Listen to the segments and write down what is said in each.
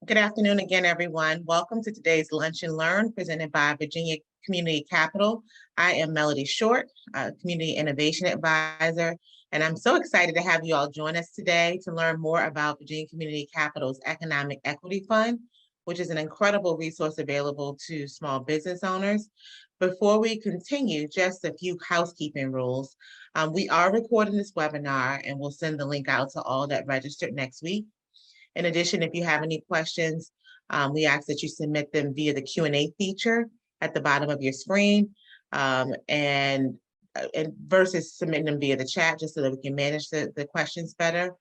Good afternoon again, everyone. Welcome to today's Lunch and Learn presented by Virginia Community Capital. I am Melody Short, Community Innovation Advisor, and I'm so excited to have you all join us today to learn more about Virginia Community Capital's Economic Equity Fund, which is an incredible resource available to small business owners. Before we continue, just a few housekeeping rules. We are recording this webinar and we'll send the link out to all that registered next week. In addition, if you have any questions, we ask that you submit them via the Q&A feature at the bottom of your screen, and versus submitting them via the chat, just so that we can manage the questions better.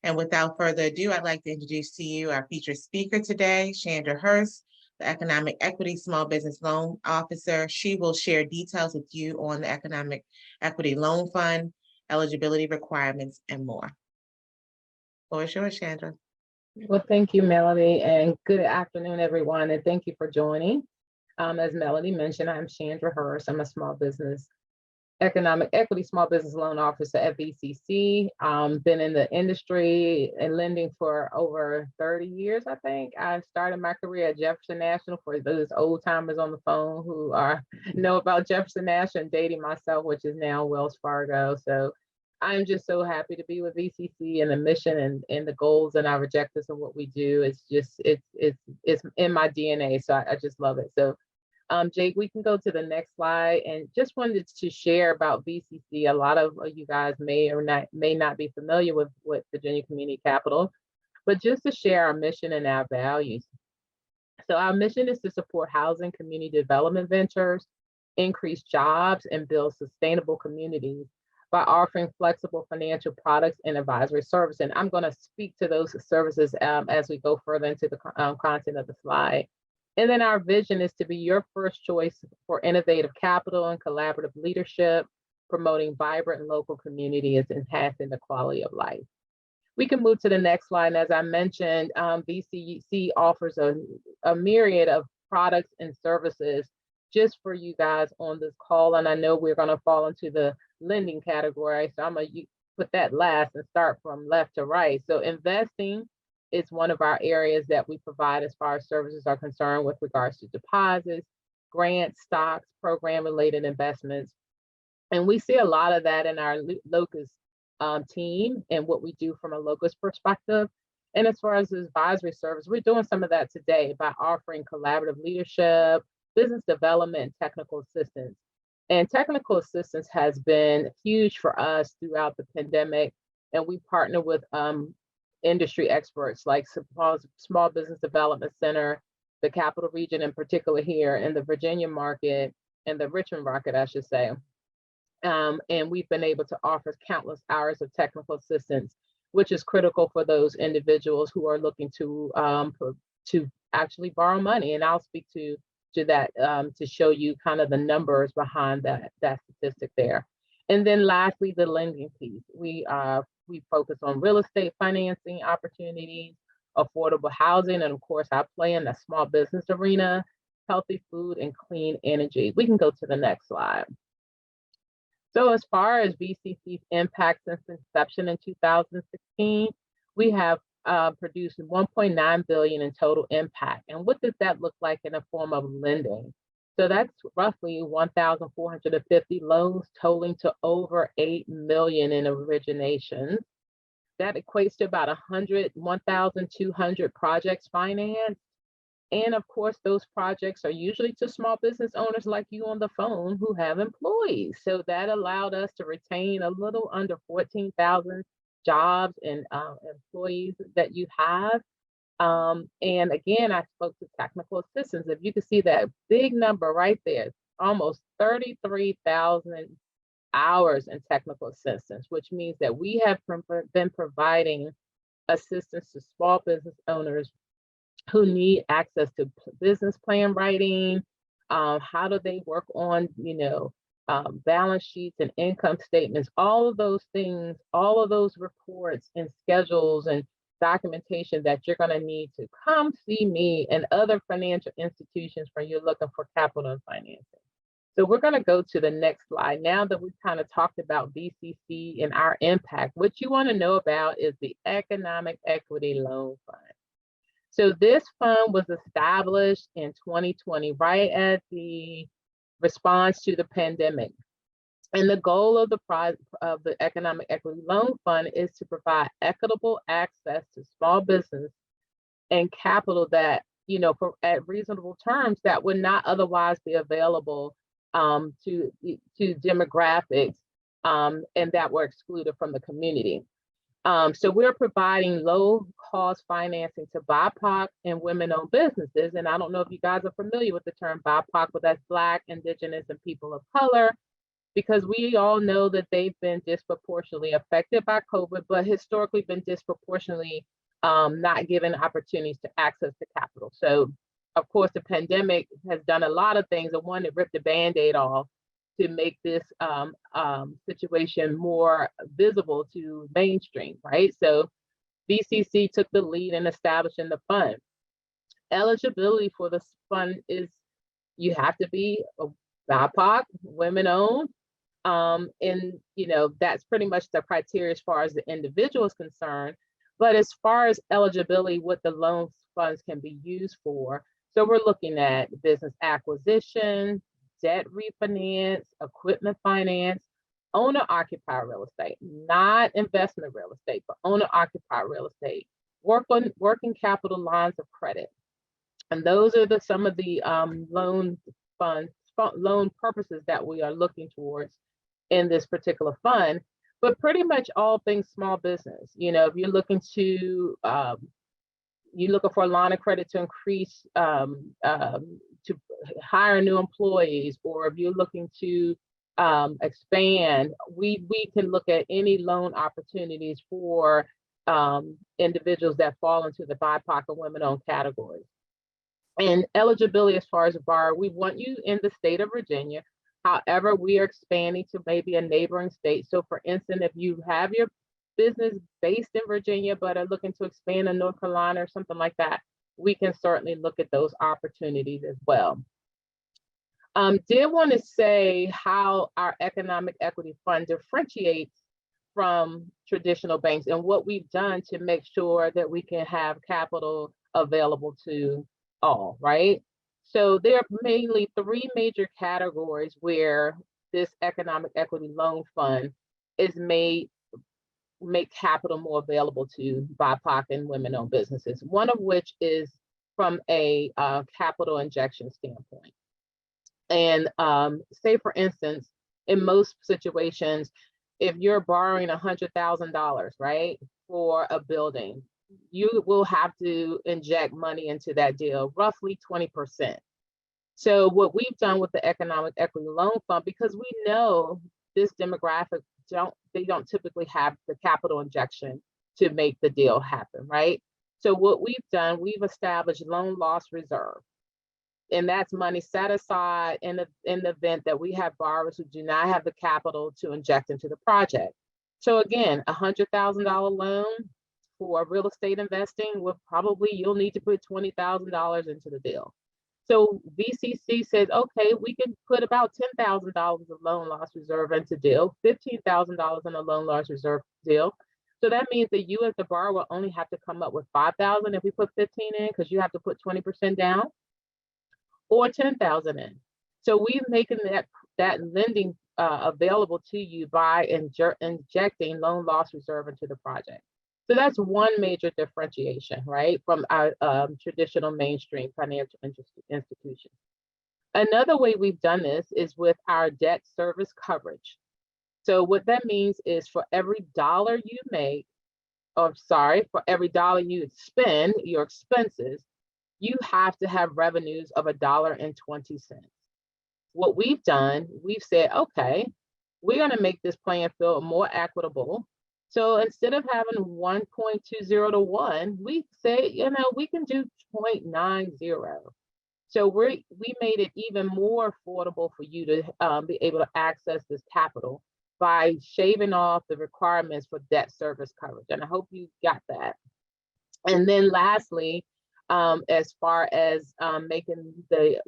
And without further ado, I'd like to introduce to you our featured speaker today, Chandra Hurst, the Economic Equity Small Business Loan Officer. She will share details with you on the Economic Equity Loan Fund, eligibility requirements, and more. Floor is yours, Chandra. Well, thank you, Melody, and good afternoon, everyone, and thank you for joining. As Melody mentioned, I'm Chandra Hurst. I'm a Economic Equity Small Business Loan Officer at VCC. Been in the industry and lending for over 30 years, I think. I started my career at Jefferson National, for those old timers on the phone who know about Jefferson National, and dating myself, which is now Wells Fargo. So I'm just so happy to be with VCC, and the mission and the goals and our objectives and what we do. It's in my DNA. So I just love it. So Jake, we can go to the next slide, and just wanted to share about VCC. A lot of you guys may not be familiar with Virginia Community Capital, but just to share our mission and our values. So our mission is to support housing, community development ventures, increase jobs, and build sustainable communities by offering flexible financial products and advisory service. And I'm going to speak to those services as we go further into the content of the slide. And then our vision is to be your first choice for innovative capital and collaborative leadership, promoting vibrant and local communities, enhancing the quality of life. We can move to the next slide. And as I mentioned, VCC offers a myriad of products and services just for you guys on this call. And I know we're going to fall into the lending category, so I'm going to put that last and start from left to right. So investing is one of our areas that we provide as far as services are concerned with regards to deposits, grants, stocks, program-related investments. And we see a lot of that in our Locus team and what we do from a Locus perspective. And as far as the advisory service, we're doing some of that today by offering collaborative leadership, business development, and technical assistance. And technical assistance has been huge for us throughout the pandemic. And we partner with industry experts like Small Business Development Center, the Capital Region in particular here in the Virginia market, and the Richmond market, I should say. And we've been able to offer countless hours of technical assistance, which is critical for those individuals who are looking to actually borrow money. And I'll speak to that to show you kind of the numbers behind that statistic there. And then lastly, the lending piece. We focus on real estate financing opportunities, affordable housing, and of course, I play in the small business arena, healthy food, and clean energy. We can go to the next slide. So as far as VCC's impact since inception in 2016, we have produced 1.9 billion in total impact. And what does that look like in the form of lending? So that's roughly 1,450 loans totaling to over 8 million in originations. That equates to about 1,200 projects financed. And of course, those projects are usually to small business owners like you on the phone who have employees. So that allowed us to retain a little under 14,000 jobs and employees that you have. And again, I spoke to technical assistance. If you can see that big number right there, almost 33,000 hours in technical assistance, which means that we have been providing assistance to small business owners who need access to business plan writing. How do they work on, balance sheets and income statements, all of those things, all of those reports and schedules and documentation that you're going to need to come see me and other financial institutions when you're looking for capital and financing. So we're going to go to the next slide. Now that we've kind of talked about VCC and our impact, what you want to know about is the Economic Equity Loan Fund. So this fund was established in 2020, right at the response to the pandemic. And the goal of the Economic Equity Loan Fund is to provide equitable access to small business and capital that, at reasonable terms that would not otherwise be available to demographics and that were excluded from the community. So we're providing low cost financing to BIPOC and women-owned businesses. And I don't know if you guys are familiar with the term BIPOC, but that's Black, Indigenous, and people of color, because we all know that they've been disproportionately affected by COVID, but historically been disproportionately not given opportunities to access the capital. So of course, the pandemic has done a lot of things, and one that ripped the Band-Aid off to make this situation more visible to mainstream, right? So BCC took the lead in establishing the fund. Eligibility for this fund is you have to be a BIPOC, women-owned, and that's pretty much the criteria as far as the individual is concerned. But as far as eligibility, what the loan funds can be used for, so we're looking at business acquisition, debt refinance, equipment finance, owner-occupied real estate, not investment real estate, but owner-occupied real estate, working capital lines of credit. And those are some of the loan purposes that we are looking towards in this particular fund. But pretty much all things small business. If you're looking to you're looking for a line of credit to increase to hire new employees, or if you're looking to expand, we can look at any loan opportunities for individuals that fall into the BIPOC and women-owned categories. And eligibility as far as a borrower, we want you in the state of Virginia. However, we are expanding to maybe a neighboring state. So for instance, if you have your business based in Virginia, but are looking to expand in North Carolina or something like that, we can certainly look at those opportunities as well. Did want to say how our Economic Equity Fund differentiates from traditional banks and what we've done to make sure that we can have capital available to all, right? So there are mainly three major categories where this Economic Equity Loan Fund is make capital more available to BIPOC and women-owned businesses. One of which is from a capital injection standpoint. And say, for instance, in most situations, if you're borrowing $100,000, right, for a building, you will have to inject money into that deal, roughly 20%. So what we've done with the Economic Equity Loan Fund, because we know this demographic they don't typically have the capital injection to make the deal happen, right? So what we've done, we've established loan loss reserve. And that's money set aside in the event that we have borrowers who do not have the capital to inject into the project. So again, $100,000 loan for real estate investing, you'll need to put $20,000 into the deal. So BCC says, okay, we can put about $10,000 of loan loss reserve into deal, $15,000 in a loan loss reserve deal. So that means that you as the borrower only have to come up with $5,000 if we put 15 in, because you have to put 20% down, or 10,000 in. So we're making that lending available to you by injecting loan loss reserve into the project. So that's one major differentiation, right, from our traditional mainstream financial institutions. Another way we've done this is with our debt service coverage. So what that means is for every dollar you make, for every dollar you spend, your expenses, you have to have revenues of $1.20. What we've done, we've said, okay, we're going to make this playing field more equitable. So instead of having 1.20 to 1, we say, we can do 0.90. So we made it even more affordable for you to be able to access this capital by shaving off the requirements for debt service coverage. And I hope you got that. And then lastly, as far as making the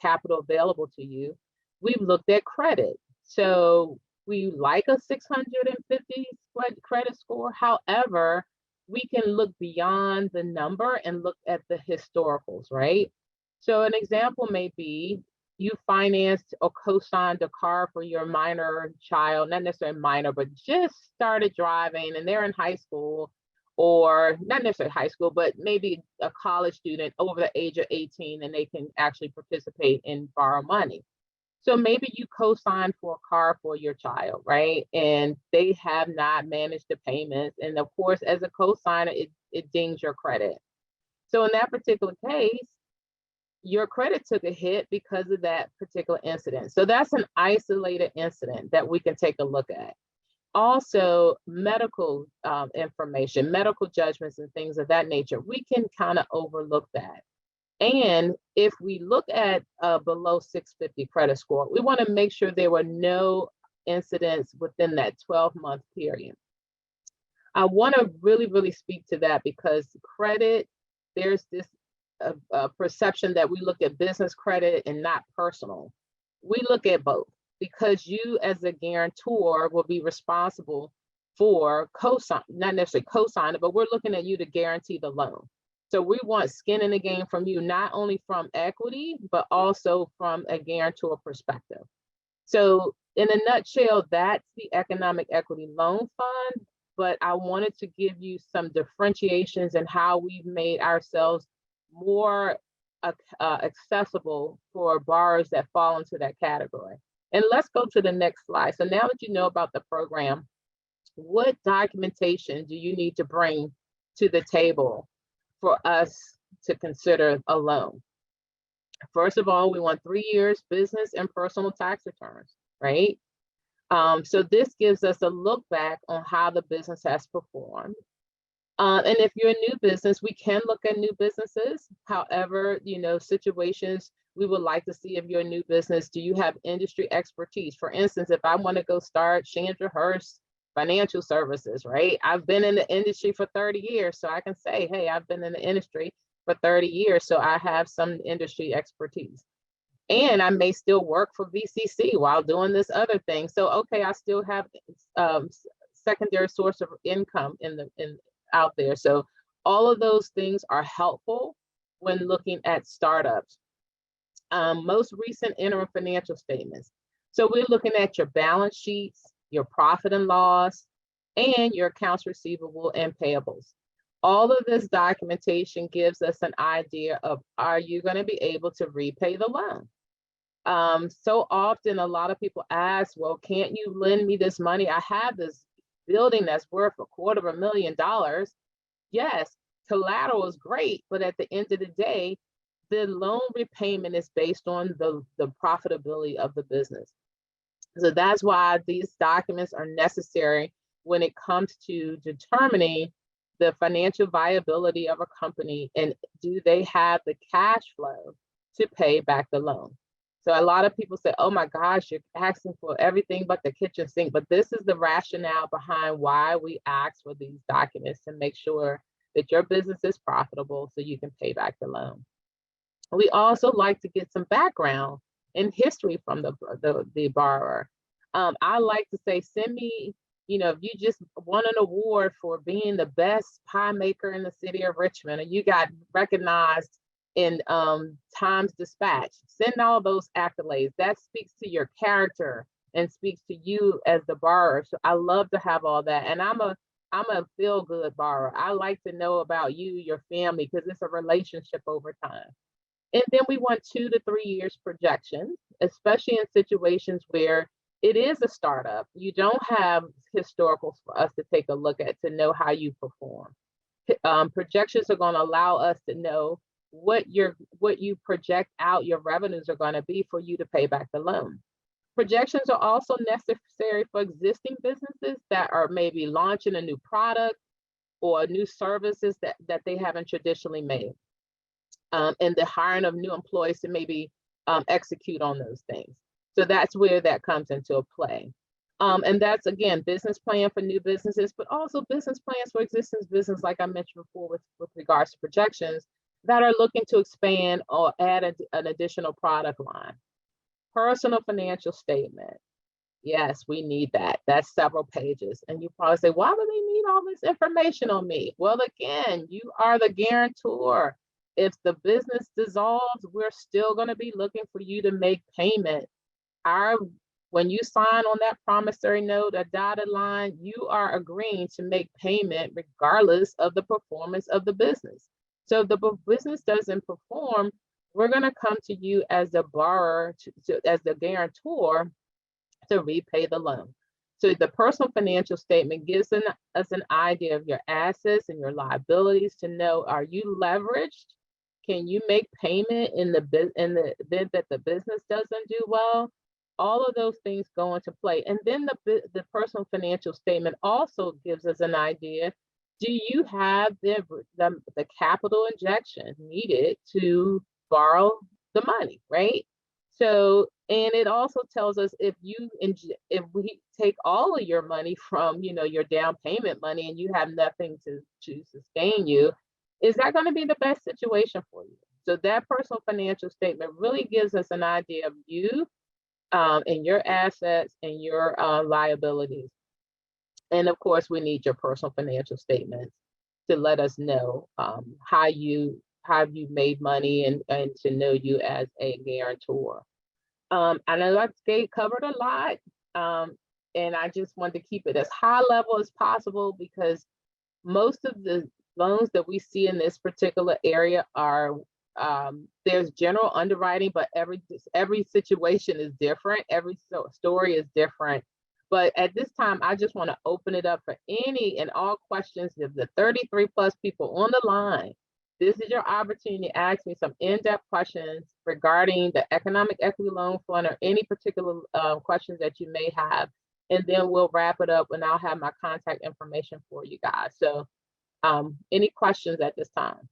capital available to you, we've looked at credit. So we like a 650 credit score. However, we can look beyond the number and look at the historicals, right? So an example may be you financed or co-signed a car for your minor child, not necessarily minor, but just started driving and they're in high school, or not necessarily high school, but maybe a college student over the age of 18 and they can actually participate and borrow money. So maybe you co-signed for a car for your child, right? And they have not managed the payments. And of course, as a co-signer, it dings your credit. So in that particular case, your credit took a hit because of that particular incident. So that's an isolated incident that we can take a look at. Also, medical information, medical judgments and things of that nature, we can kind of overlook that. And if we look at below 650 credit score, we want to make sure there were no incidents within that 12-month period. I want to really speak to that because credit, there's this perception that we look at business credit and not personal. We look at both because you as a guarantor will be responsible for co-sign, not necessarily co-signing, but we're looking at you to guarantee the loan. So we want skin in the game from you, not only from equity, but also from a guarantor perspective. So in a nutshell, that's the Economic Equity Loan Fund, but I wanted to give you some differentiations in how we've made ourselves more accessible for borrowers that fall into that category. And let's go to the next slide. So now that you know about the program, what documentation do you need to bring to the table for us to consider a loan? First of all, we want 3 years business and personal tax returns, right? So this gives us a look back on how the business has performed. And if you're a new business, we can look at new businesses. However, situations we would like to see if you're a new business, do you have industry expertise? For instance, if I want to go start Chandra Hurst Financial Services, right? I've been in the industry for 30 years, so I can say, hey, I've been in the industry for 30 years, so I have some industry expertise. And I may still work for VCC while doing this other thing. So, okay, I still have secondary source of income out there. So all of those things are helpful when looking at startups. Most recent interim financial statements. So we're looking at your balance sheets, your profit and loss, and your accounts receivable and payables. All of this documentation gives us an idea of, are you going to be able to repay the loan? So often a lot of people ask, well, can't you lend me this money? I have this building that's worth $250,000. Yes, collateral is great, but at the end of the day, the loan repayment is based on the profitability of the business. So that's why these documents are necessary when it comes to determining the financial viability of a company and do they have the cash flow to pay back the loan. So a lot of people say, oh my gosh, you're asking for everything but the kitchen sink. But this is the rationale behind why we ask for these documents, to make sure that your business is profitable so you can pay back the loan. We also like to get some background and history from the borrower. I like to say, send me, if you just won an award for being the best pie maker in the city of Richmond, and you got recognized in Times Dispatch, send all those accolades. That speaks to your character and speaks to you as the borrower. So I love to have all that. And I'm a feel-good borrower. I like to know about you, your family, because it's a relationship over time. And then we want 2 to 3 years projections, especially in situations where it is a startup. You don't have historicals for us to take a look at to know how you perform. Projections are going to allow us to know what you project out your revenues are going to be for you to pay back the loan. Projections are also necessary for existing businesses that are maybe launching a new product or new services that they haven't traditionally made. And the hiring of new employees to maybe execute on those things. So that's where that comes into play. And that's, again, business plan for new businesses, but also business plans for existing business, like I mentioned before with regards to projections that are looking to expand or add an additional product line. Personal financial statement. Yes, we need that. That's several pages. And you probably say, why would they need all this information on me? Well, again, you are the guarantor. If the business dissolves, we're still going to be looking for you to make payment. When you sign on that promissory note, a dotted line, you are agreeing to make payment regardless of the performance of the business. So if the business doesn't perform, we're going to come to you as the borrower, as the guarantor, to repay the loan. So the personal financial statement gives us an idea of your assets and your liabilities to know, are you leveraged? Can you make payment in the event that the business doesn't do well? All of those things go into play. And then the personal financial statement also gives us an idea. Do you have the capital injection needed to borrow the money, right? So, and it also tells us if we take all of your money from, your down payment money and you have nothing to sustain you, is that going to be the best situation for you? So that personal financial statement really gives us an idea of you and your assets and your liabilities. And of course, we need your personal financial statements to let us know how you made money and to know you as a guarantor. I know I've covered a lot, and I just wanted to keep it as high level as possible because most of the loans that we see in this particular area are there's general underwriting, but every situation is different. Every story is different. But at this time, I just want to open it up for any and all questions of the 33 plus people on the line. This is your opportunity to ask me some in-depth questions regarding the Economic Equity Loan Fund or any particular questions that you may have. And then we'll wrap it up and I'll have my contact information for you guys. So any questions at this time?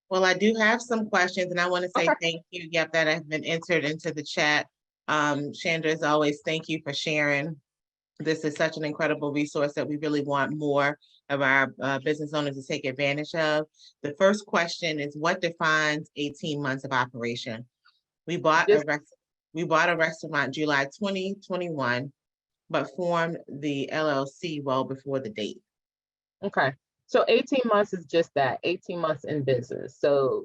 Well, I do have some questions and I want to say thank you, that have been entered into the chat. Chandra, as always, thank you for sharing. This is such an incredible resource that we really want more of our business owners to take advantage of. The first question is, what defines 18 months of operation? We bought a restaurant July 2021, but formed the LLC well before the date. Okay, so 18 months is just that, 18 months in business. So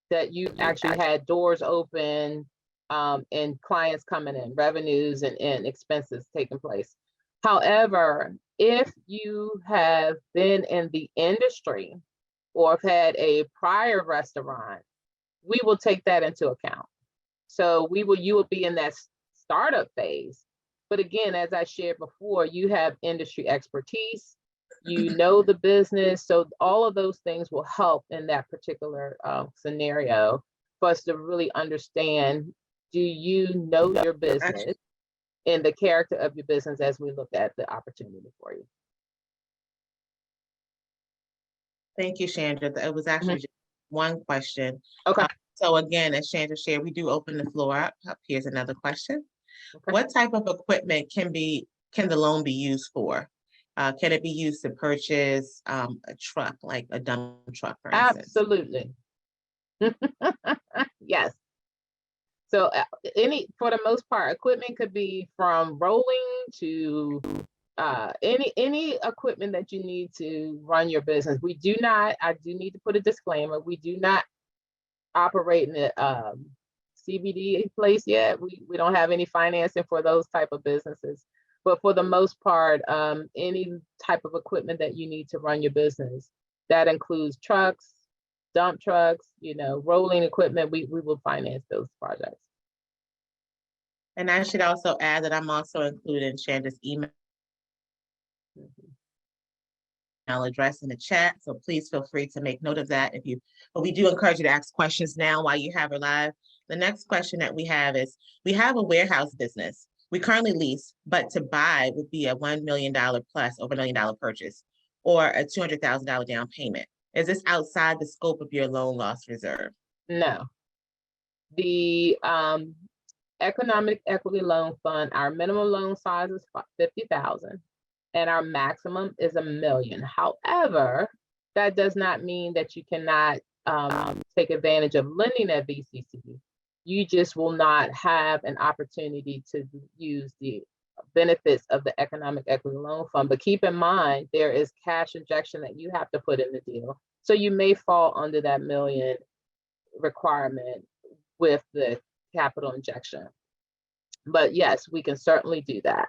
that you actually had doors open and clients coming in, revenues and expenses taking place. However, if you have been in the industry or have had a prior restaurant, we will take that into account. So you will be in that startup phase. But again, as I shared before, you have industry expertise, you know the business. So all of those things will help in that particular scenario for us to really understand, do you know your business and the character of your business as we look at the opportunity for you. Thank you, Chandra. It was actually just one question. Okay. So again, as Chandra shared, we do open the floor up. Here's another question. Okay. What type of equipment can the loan be used for? Can it be used to purchase a truck, like a dump truck, for instance? Absolutely. Yes. So for the most part, equipment could be from rolling to any equipment that you need to run your business. I do need to put a disclaimer. We do not operate in a CBD place yet. We don't have any financing for those type of businesses. But for the most part, any type of equipment that you need to run your business, that includes trucks, dump trucks, rolling equipment, we will finance those projects. And I should also add that I'm also including Chandra's email address in the chat. So please feel free to make note of that but we do encourage you to ask questions now while you have her live. The next question that we have is, we have a warehouse business. We currently lease, but to buy would be a $1 million plus over $1 million purchase or a $200,000 down payment. Is this outside the scope of your loan loss reserve? No. The Economic Equity Loan Fund, our minimum loan size is $50,000 and our maximum is $1 million. However, that does not mean that you cannot take advantage of lending at VCC. You just will not have an opportunity to use the benefits of the Economic Equity Loan Fund. But keep in mind, there is cash injection that you have to put in the deal. So you may fall under that $1 million requirement with the capital injection. But yes, we can certainly do that.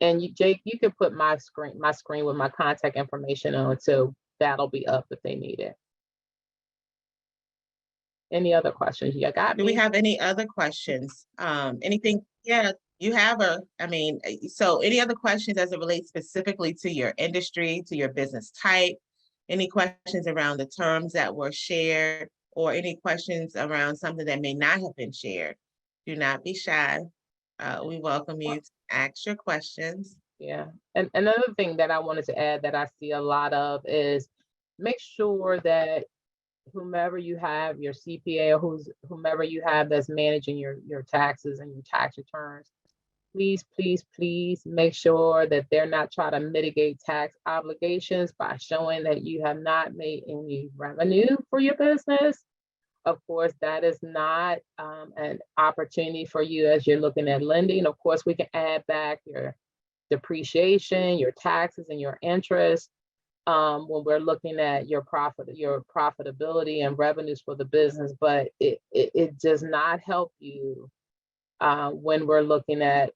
And you, Jake, you can put my screen with my contact information on, so that'll be up if they need it. Any other questions? You got me? Do we have any other questions? Anything? Yeah, you have so any other questions as it relates specifically to your industry, to your business type? Any questions around the terms that were shared, or any questions around something that may not have been shared? Do not be shy. We welcome you to ask your questions. Yeah, and another thing that I wanted to add that I see a lot of is make sure that whomever you have, your CPA or whomever you have that's managing your taxes and your tax returns, please, please, please make sure that they're not trying to mitigate tax obligations by showing that you have not made any revenue for your business. Of course, that is not an opportunity for you as you're looking at lending. Of course, we can add back your depreciation, your taxes, and your interest when we're looking at your profitability and revenues for the business, but it does not help you when we're looking at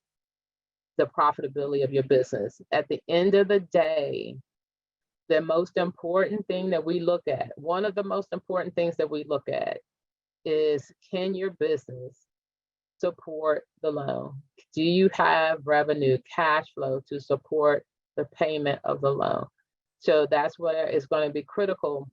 the profitability of your business. At the end of the day, the most important thing that we look at, one of the most important things that we look at is, can your business support the loan? Do you have revenue, cash flow to support the payment of the loan? So that's where it's going to be critical,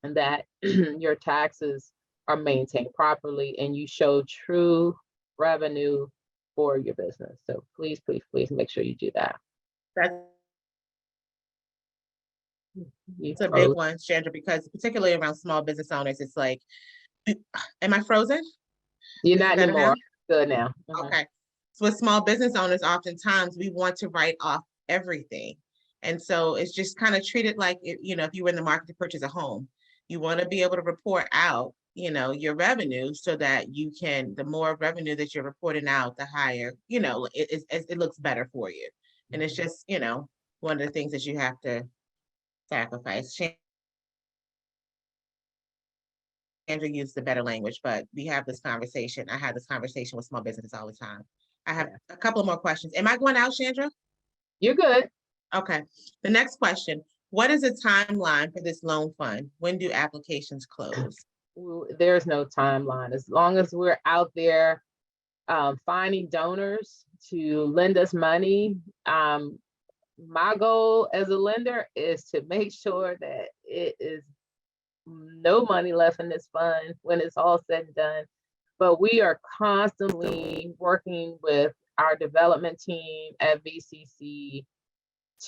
and that your taxes are maintained properly and you show true revenue for your business. So please, please, please make sure you do that. It's a big one, Chandra, because particularly around small business owners, it's like, am I frozen? You're not anymore. Good now. Okay. So with small business owners, oftentimes we want to write off everything. And so it's just kind of treated like, if you were in the market to purchase a home, you want to be able to report out, your revenue, so that you can, the more revenue that you're reporting out, the higher, it looks better for you. And it's just, one of the things that you have to sacrifice. Andrew used the better language, but we have this conversation. I have this conversation with small businesses all the time. I have a couple more questions. Am I going out, Chandra? You're good. Okay. The next question: what is the timeline for this loan fund? When do applications close? There's no timeline. As long as we're out there finding donors to lend us money, my goal as a lender is to make sure that it is no money left in this fund when it's all said and done. But we are constantly working with our development team at VCC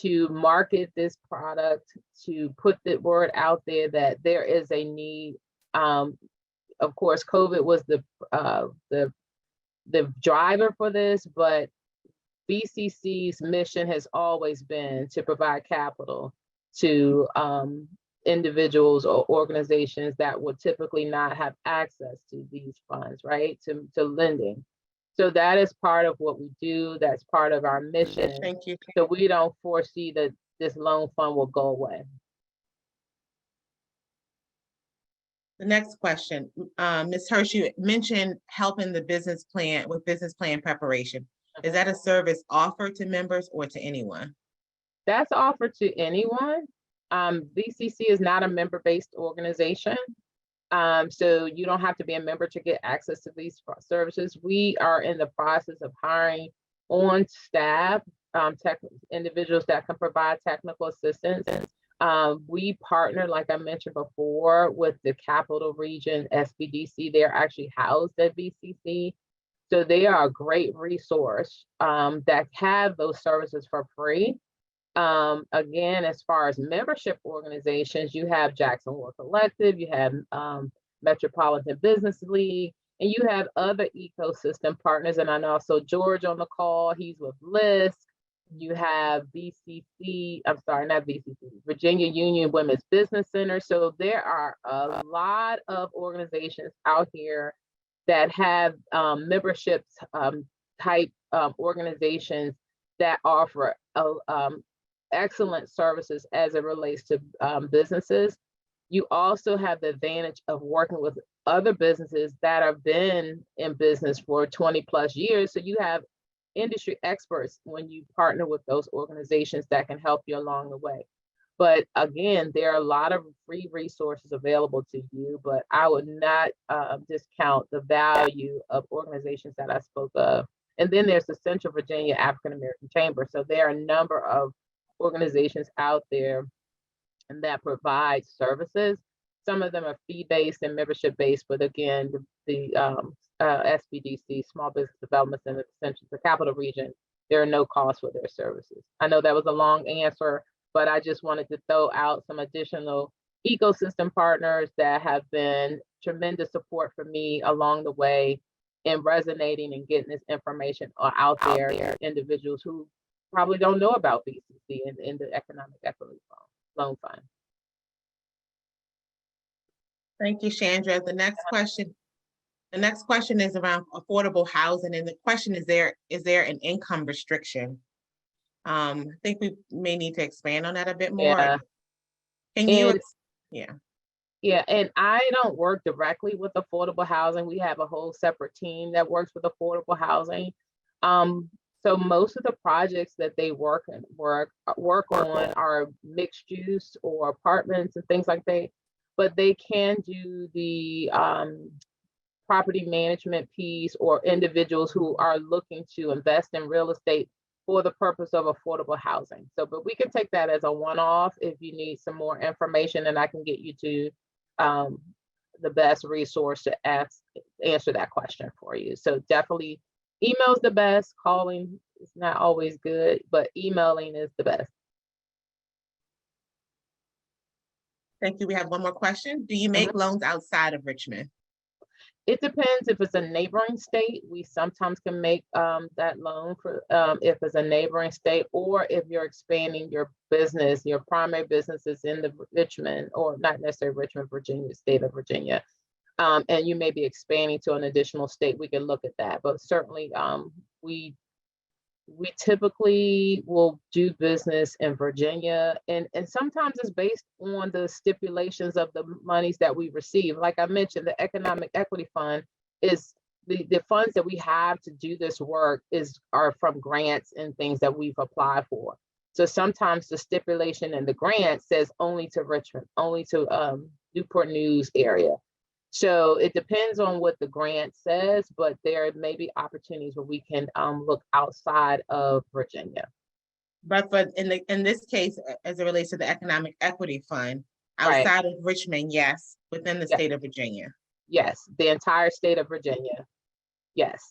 to market this product, to put the word out there that there is a need. Of course, COVID was the driver for this, but VCC's mission has always been to provide capital to individuals or organizations that would typically not have access to these funds, right? To lending. So that is part of what we do. That's part of our mission. Thank you. So we don't foresee that this loan fund will go away. The next question, Ms. Hirsch, you mentioned helping the business plan with business plan preparation. Is that a service offered to members or to anyone? That's offered to anyone. VCC is not a member-based organization. So you don't have to be a member to get access to these services. We are in the process of hiring on staff individuals that can provide technical assistance. We partner, like I mentioned before, with the Capital Region SBDC. They're actually housed at VCC. So they are a great resource that have those services for free. Again, as far as membership organizations, you have Jackson Hole Collective, you have Metropolitan Business League, and you have other ecosystem partners. And I know also George on the call, he's with LISC. You have VCC, I'm sorry, not VCC, Virginia Union Women's Business Center. So there are a lot of organizations out here that have memberships type organizations that offer excellent services as it relates to businesses. You also have the advantage of working with other businesses that have been in business for 20 plus years. So you have industry experts when you partner with those organizations that can help you along the way. But again, there are a lot of free resources available to you, but I would not discount the value of organizations that I spoke of. And then there's the Central Virginia African American Chamber. So there are a number of organizations out there and that provide services. Some of them are fee-based and membership-based, but again, the SBDC, Small Business Development Center, the Capital Region, there are no costs for their services. I know that was a long answer, but I just wanted to throw out some additional ecosystem partners that have been tremendous support for me along the way in resonating and getting this information out there. Individuals who probably don't know about BCC and the Economic Equity Loan Fund. Thank you, Chandra. The next question is around affordable housing, and the question is there an income restriction? I think we may need to expand on that a bit more. Yeah. Can you? Yeah, and I don't work directly with affordable housing. We have a whole separate team that works with affordable housing. So most of the projects that they work on are mixed use or apartments and things like that, but they can do the property management piece or individuals who are looking to invest in real estate for the purpose of affordable housing. So, but we can take that as a one-off if you need some more information, and I can get you to the best resource to answer that question for you. So definitely email's the best. Calling is not always good, but emailing is the best. Thank you. We have one more question. Do you make loans outside of Richmond? It depends. If it's a neighboring state, we sometimes can make that loan for if it's a neighboring state, or if you're expanding your business, your primary business is in the Richmond, or not necessarily Richmond, Virginia, state of Virginia, and you may be expanding to an additional state, we can look at that. But certainly we typically will do business in Virginia, and sometimes it's based on the stipulations of the monies that we receive. Like I mentioned, the Economic Equity Fund is the funds that we have to do this work are from grants and things that we've applied for. So sometimes the stipulation in the grant says only to Richmond, only to Newport News area. So it depends on what the grant says, but there may be opportunities where we can look outside of Virginia. But in this case, as it relates to the Economic Equity Fund, outside of Richmond, yes, within the state of Virginia. Yes, the entire state of Virginia. Yes.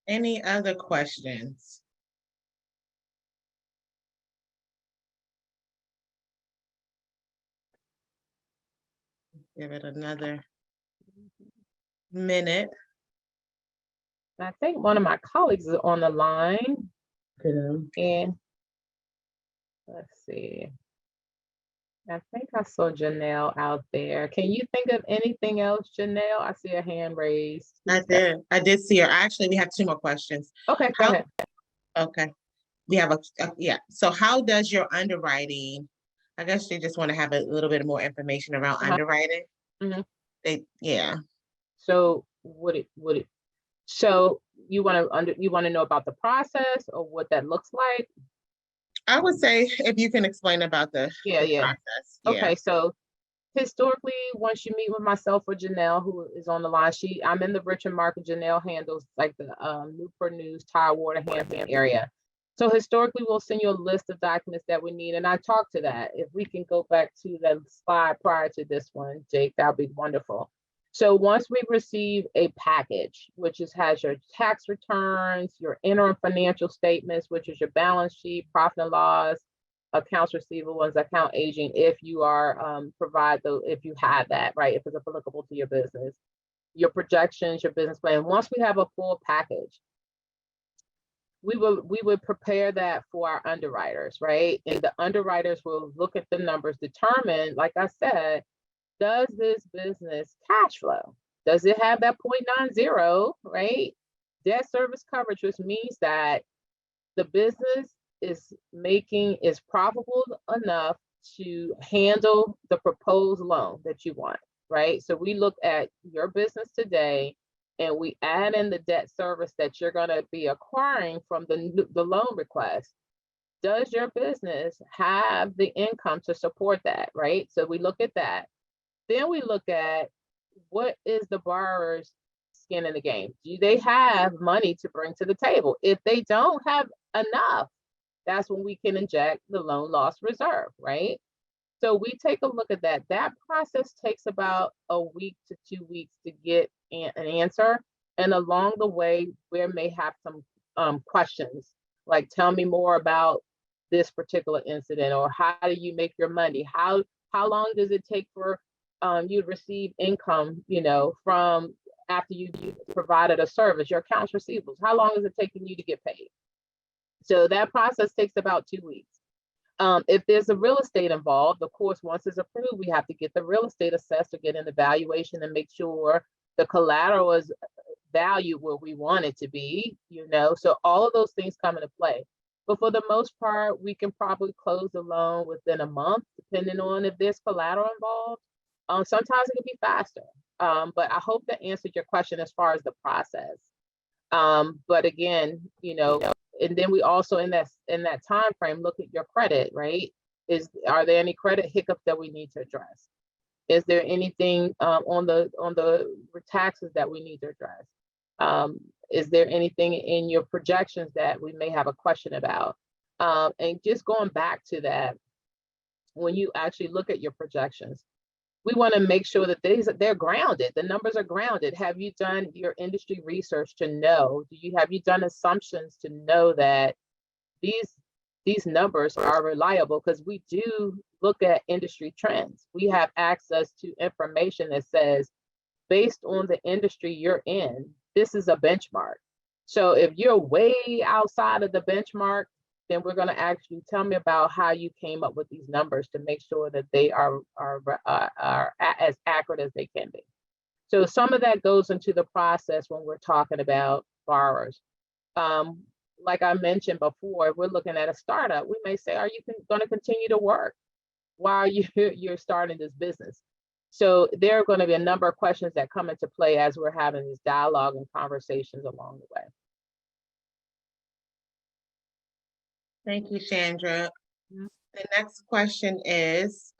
Any other questions? Give it another minute. I think one of my colleagues is on the line. And let's see. I think I saw Janelle out there. Can you think of anything else, Janelle? I see a hand raised. I did see her. Actually, we have two more questions. Okay, go ahead. Okay. We have so how does your underwriting, I guess they just want to have a little bit more information around underwriting. So so you want to know about the process or what that looks like? I would say if you can explain about the process. Okay, so historically, once you meet with myself or Janelle, who is on the line, I'm in the Richmond market. Janelle handles like the Newport News, Tidewater, Hampton area. So historically, we'll send you a list of documents that we need, and I talked to that. If we can go back to the slide prior to this one, Jake, that'd be wonderful. So once we receive a package, which has your tax returns, your interim financial statements, which is your balance sheet, profit and loss, accounts receivable, and account aging, if you are if you have that, right, if it's applicable to your business, your projections, your business plan. Once we have a full package, we would prepare that for our underwriters, right? And the underwriters will look at the numbers, determine, like I said, does this business cash flow? Does it have that 0.90, right? Debt service coverage, which means that the business is profitable enough to handle the proposed loan that you want, right? So we look at your business today and we add in the debt service that you're going to be acquiring from the loan request. Does your business have the income to support that, right? So we look at that. Then we look at what is the borrower's skin in the game? Do they have money to bring to the table? If they don't have enough, that's when we can inject the loan loss reserve, right? So we take a look at that. That process takes about a week to 2 weeks to get an answer. And along the way, we may have some questions like, tell me more about this particular incident, or how do you make your money? How long does it take for you to receive income, from after you provided a service, your accounts receivables? How long is it taking you to get paid? So that process takes about 2 weeks. If there's a real estate involved, of course, once it's approved, we have to get the real estate assessed or get an evaluation and make sure the collateral is valued where we want it to be, so all of those things come into play. But for the most part, we can probably close the loan within a month, depending on if there's collateral involved. Sometimes it can be faster, but I hope that answered your question as far as the process. But again, and then we also in that time frame look at your credit, right? Are there any credit hiccups that we need to address? Is there anything on the taxes that we need to address? Is there anything in your projections that we may have a question about? And just going back to that, when you actually look at your projections, we want to make sure that they're grounded. The numbers are grounded. Have you done your industry research to know? Have you done assumptions to know that these numbers are reliable? Because we do look at industry trends. We have access to information that says, based on the industry you're in, this is a benchmark. So if you're way outside of the benchmark, then we're going to ask you, tell me about how you came up with these numbers to make sure that they are as accurate as they can be. So some of that goes into the process when we're talking about borrowers. Like I mentioned before, if we're looking at a startup, we may say, are you going to continue to work while you're starting this business? So there are going to be a number of questions that come into play as we're having this dialogue and conversations along the way. Thank you, Chandra. The next question is,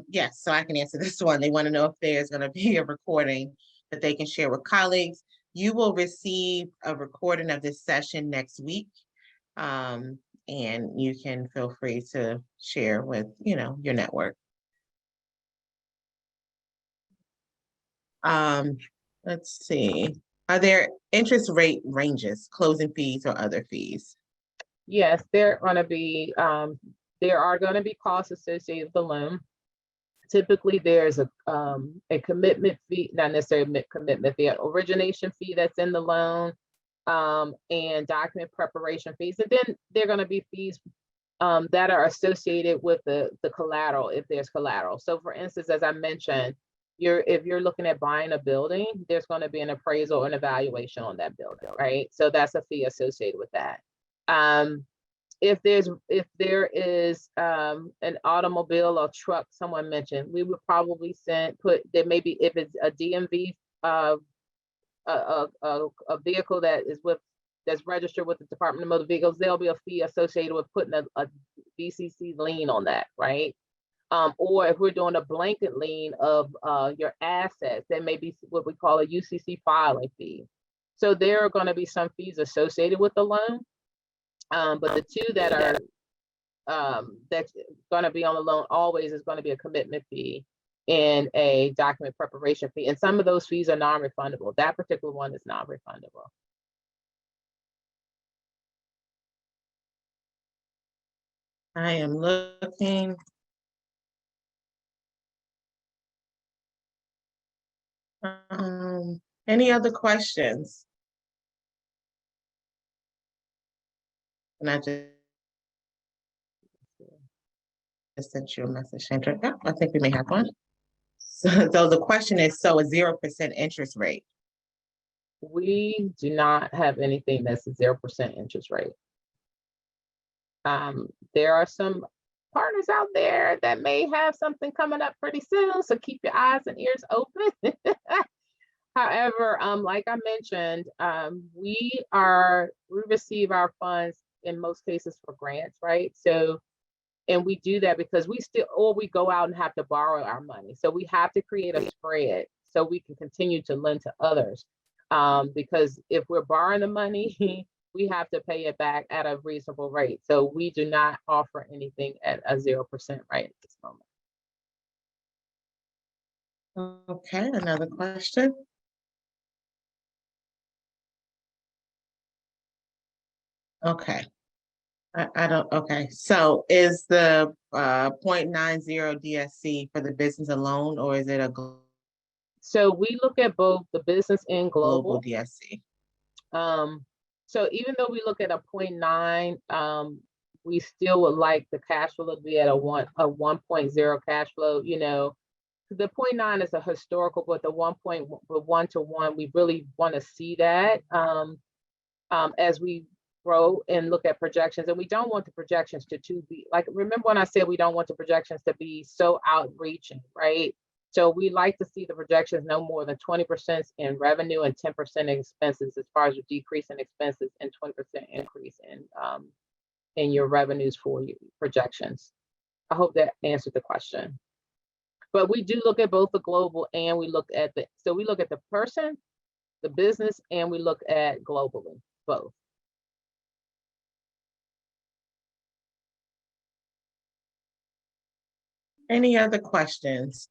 yes, so I can answer this one. They want to know if there's going to be a recording that they can share with colleagues. You will receive a recording of this session next week, and you can feel free to share with, your network. Let's see. Are there interest rate ranges, closing fees, or other fees? Yes, there are going to be costs associated with the loan. Typically, there's a commitment fee, not necessarily a commitment fee, an origination fee that's in the loan, and document preparation fees. And then there are going to be fees that are associated with the collateral, if there's collateral. So for instance, as I mentioned, if you're looking at buying a building, there's going to be an appraisal and evaluation on that building, right? So that's a fee associated with that. If there is an automobile or truck, someone mentioned, we would probably there may be, if it's a DMV, a vehicle that's registered with the Department of Motor Vehicles, there'll be a fee associated with putting a BCC lien on that, right? Or if we're doing a blanket lien of your assets, there may be what we call a UCC filing fee. So there are going to be some fees associated with the loan. But the two that are that's going to be on the loan always is going to be a commitment fee and a document preparation fee. And some of those fees are non-refundable. That particular one is non-refundable. I am looking. Any other questions? And I just sent you a message, Chandra. Yeah, I think we may have one. So the question is, so a 0% interest rate. We do not have anything that's a 0% interest rate. There are some partners out there that may have something coming up pretty soon, so keep your eyes and ears open. However, like I mentioned, we receive our funds in most cases for grants, right? So, and we do that because we go out and have to borrow our money. So we have to create a spread so we can continue to lend to others. Because if we're borrowing the money, we have to pay it back at a reasonable rate. So we do not offer anything at a 0% rate at this moment. Okay, another question. Okay. I don't, okay. So is the 0.90 DSC for the business alone, or is it a So we look at both the business and global. DSC? So even though we look at a 0.9, we still would like the cash flow to be at a 1.0 cash flow. You know, the 0.9 is a historical, but the 1 to 1, we really want to see that as we grow and look at projections. And we don't want the projections to be like, remember when I said we don't want the projections to be so outreaching, right? So we like to see the projections no more than 20% in revenue and 10% in expenses, as far as your decrease in expenses and 20% increase in your revenues for your projections. I hope that answered the question. But we do look at both the global and we look at we look at the person, the business, and we look at globally, both. Any other questions?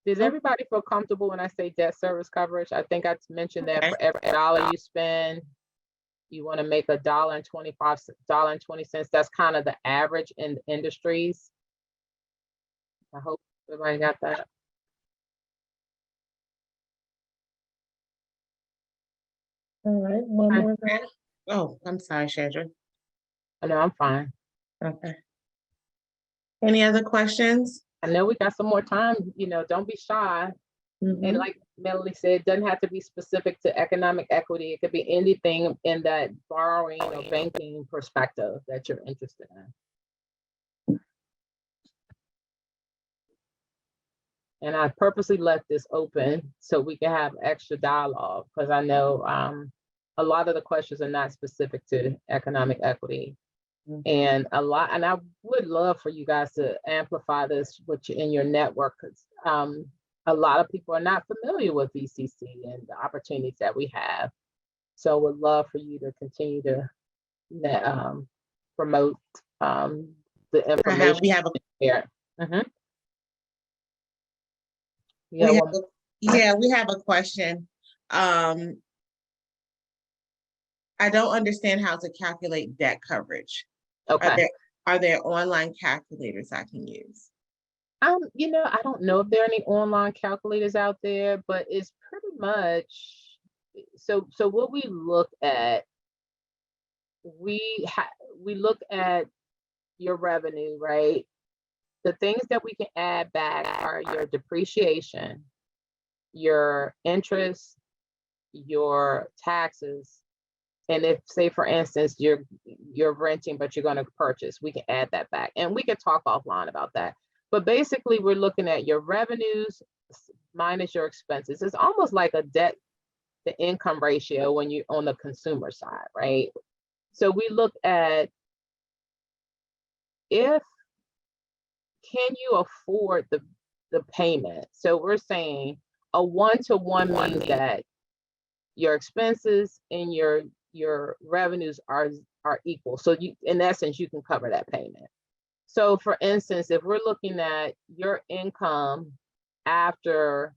Does everybody feel comfortable when I say debt service coverage? I think I mentioned that for every dollar you spend, you want to make $1.20. That's kind of the average in the industries. I hope everybody got that. All right, one more. Oh, I'm sorry, Chandra. No, I'm fine. Okay. Any other questions? I know we got some more time, you know, don't be shy. And like Melanie said, it doesn't have to be specific to economic equity. It could be anything in that borrowing or banking perspective that you're interested in. And I purposely left this open so we can have extra dialogue, because I know a lot of the questions are not specific to economic equity. And I would love for you guys to amplify this in your network, because a lot of people are not familiar with VCC and the opportunities that we have. So would love for you to continue to promote the information. We have a we have a question. I don't understand how to calculate debt coverage. Okay. Are there online calculators I can use? You know, I don't know if there are any online calculators out there, but it's pretty much so what we look at, we look at your revenue, right? The things that we can add back are your depreciation, your interest, your taxes. And if, say for instance, you're renting, but you're going to purchase, we can add that back, and we can talk offline about that. But basically, we're looking at your revenues minus your expenses. It's almost like a debt to income ratio when you're on the consumer side, right? So we look at can you afford the payment? So we're saying a 1-to-1 means that your expenses and your revenues are equal. So you, in essence, you can cover that payment. So for instance, if we're looking at your income after,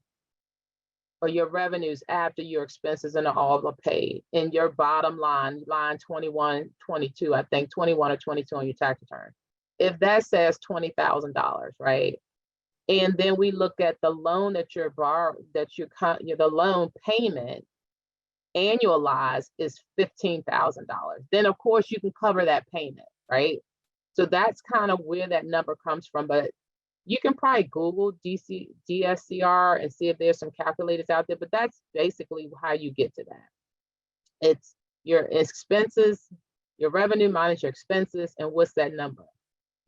or your revenues after your expenses and all are paid, in your bottom line 21, 22, I think 21 or 22 on your tax return. If that says $20,000, right? And then we look at the loan that you're the loan payment annualized is $15,000. Then of course you can cover that payment, right? So that's kind of where that number comes from. But you can probably Google DSCR and see if there's some calculators out there, but that's basically how you get to that. It's your expenses, your revenue minus your expenses, and what's that number?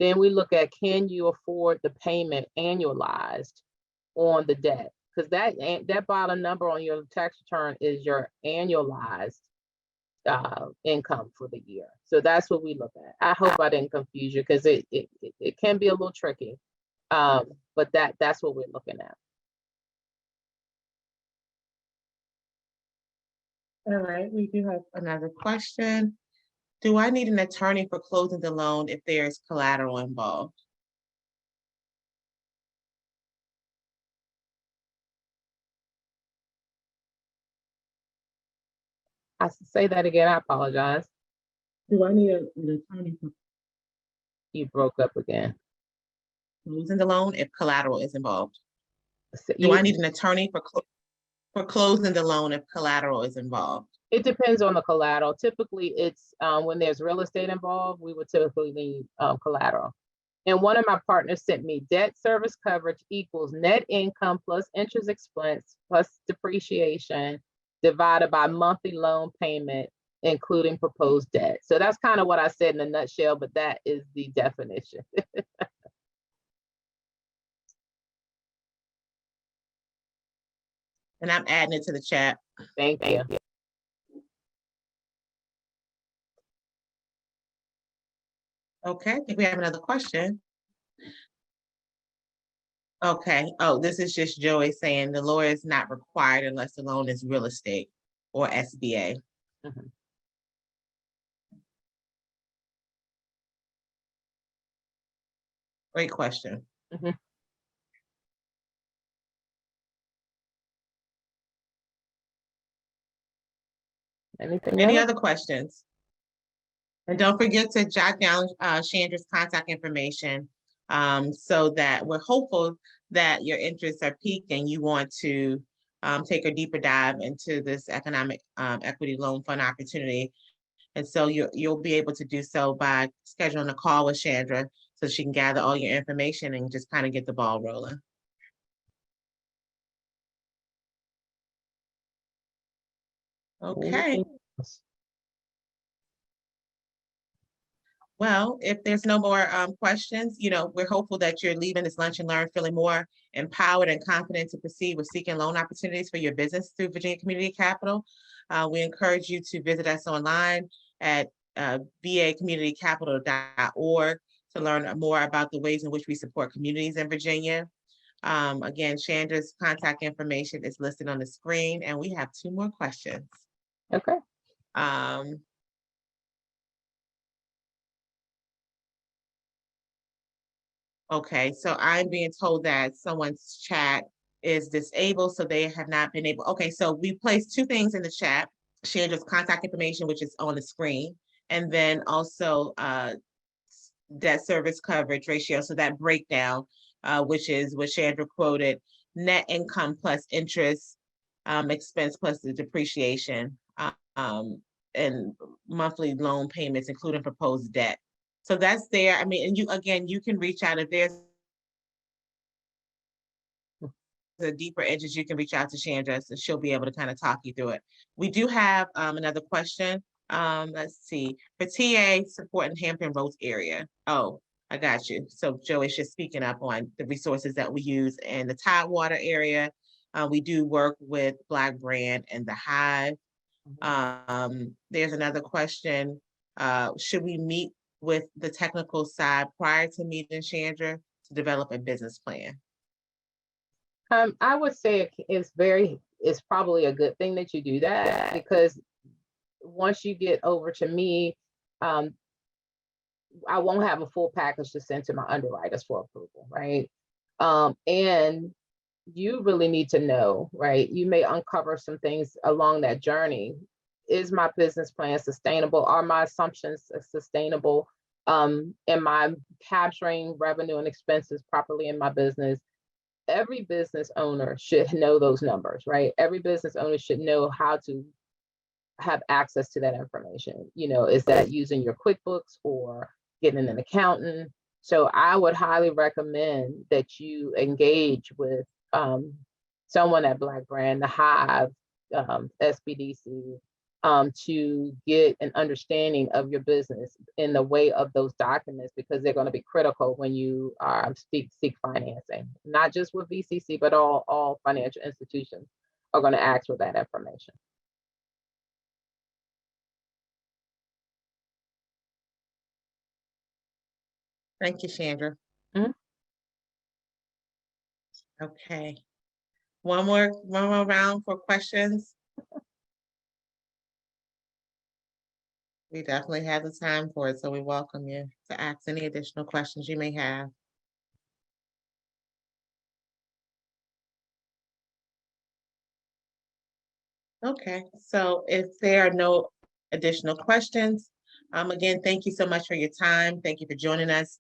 Then we look at, can you afford the payment annualized on the debt? Because that bottom number on your tax return is your annualized income for the year. So that's what we look at. I hope I didn't confuse you, because it can be a little tricky. But that's what we're looking at. All right, we do have another question. Do I need an attorney for closing the loan if there is collateral involved? I say that again, I apologize. Do I need an attorney for You broke up again. closing the loan if collateral is involved? So Do I need an attorney for closing the loan if collateral is involved? It depends on the collateral. Typically, it's when there's real estate involved, we would typically need collateral. And one of my partners sent me debt service coverage equals net income plus interest expense plus depreciation divided by monthly loan payment, including proposed debt. So that's kind of what I said in a nutshell, but that is the definition. And I'm adding it to the chat. Thank you. Okay, I think we have another question. Okay, oh, this is just Joey saying the lawyer is not required unless the loan is real estate or SBA. Mhm. Great question. Mhm. Any else? other questions? And don't forget to jot down Chandra's contact information so that we're hopeful that your interests are piqued and you want to take a deeper dive into this economic equity loan fund opportunity. And so you'll be able to do so by scheduling a call with Chandra so she can gather all your information and just kind of get the ball rolling. Okay. Anything else? Well, if there's no more questions, we're hopeful that you're leaving this lunch and learn feeling more empowered and confident to proceed with seeking loan opportunities for your business through Virginia Community Capital. We encourage you to visit us online at vacommunitycapital.org to learn more about the ways in which we support communities in Virginia. Again, Chandra's contact information is listed on the screen, and we have 2 more questions. Okay. Okay, so I'm being told that someone's chat is disabled, so they have not been able. Okay, so we placed 2 things in the chat. Chandra's contact information, which is on the screen, and then also debt service coverage ratio. So that breakdown, which is what Chandra quoted, net income plus interest expense plus the depreciation and monthly loan payments, including proposed debt. So that's there. I mean, and you can reach out if there's the deeper edges, you can reach out to Chandra, so she'll be able to kind of talk you through it. We do have another question. Let's see, for TA support in Hampton Roads area. Oh, I got you. So Joey's just speaking up on the resources that we use in the Tidewater area. We do work with Black Brand and the Hive. There's another question. Should we meet with the technical side prior to meeting Chandra to develop a business plan? I would say it's probably a good thing that you do that, because once you get over to me, I won't have a full package to send to my underwriters for approval, right? And you really need to know, right? You may uncover some things along that journey. Is my business plan sustainable? Are my assumptions sustainable? Am I capturing revenue and expenses properly in my business? every business owner should know those numbers, right? Every business owner should know how to have access to that information. Is that using your QuickBooks or getting an accountant? So I would highly recommend that you engage with someone at Black Brand, the Hive, SBDC, to get an understanding of your business in the way of those documents, because they're going to be critical when you seek financing, not just with VCC, but all financial institutions are going to ask for that information. Thank you, Chandra. Mhm. Okay. One more round for questions. We definitely have the time for it, so we welcome you to ask any additional questions you may have. Okay, so if there are no additional questions, again, thank you so much for your time. Thank you for joining us.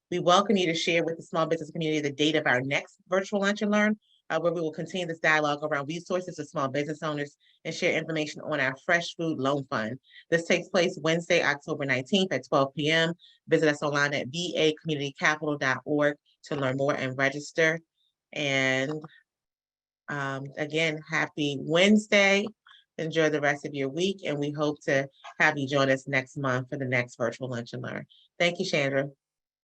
We welcome you to share with the small business community the date of our next virtual Lunch and Learn, where we will continue this dialogue around resources to small business owners and share information on our Fresh Food Loan Fund. This takes place Wednesday, October 19th at 12 p.m. Visit us online at vacommunitycapital.org to learn more and register. And again, happy Wednesday. Enjoy the rest of your week, and we hope to have you join us next month for the next virtual Lunch and Learn. Thank you, Chandra.